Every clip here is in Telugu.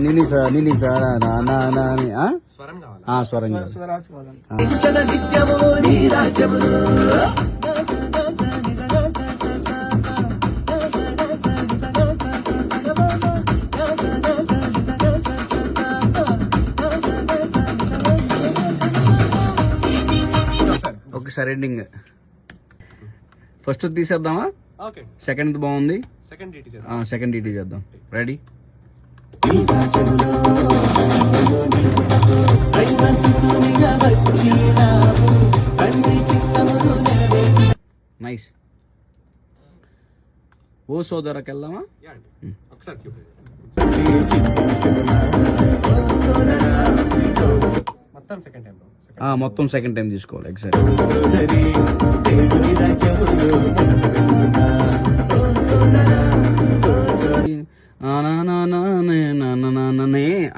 నిని సారా స్వరం కావాలి. స్వరం ఒకసారి ఎండింగ్ ఫస్ట్ తీసేద్దామా? ఓకే, సెకండ్ బాగుంది, సెకండ్ డీటీ చేద్దాం. రెడీ? నైస్. ఓ సోదరకి వెళ్దామా? ఒకసారి మొత్తం సెకండ్ టైం తీసుకోవాలి. ఎగ్జాక్ట్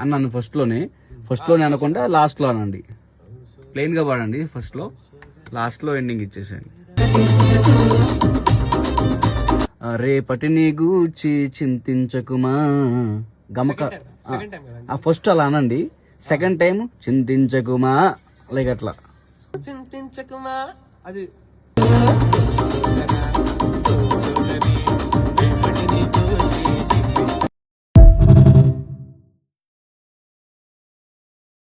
అన్నాను ఫస్ట్ లోనే అనకుండా లాస్ట్ లో అనండి. ప్లెయిన్ గా పాడండి ఫస్ట్ లో, లాస్ట్ లో ఎండింగ్ ఇచ్చేసేయండి. రేపటి నీ గూర్చి చింతించకుమా గమక. ఫస్ట్ అలా అనండి, సెకండ్ టైం చింతించకుమా, లైక్ అట్లా చింతించకుమా. అది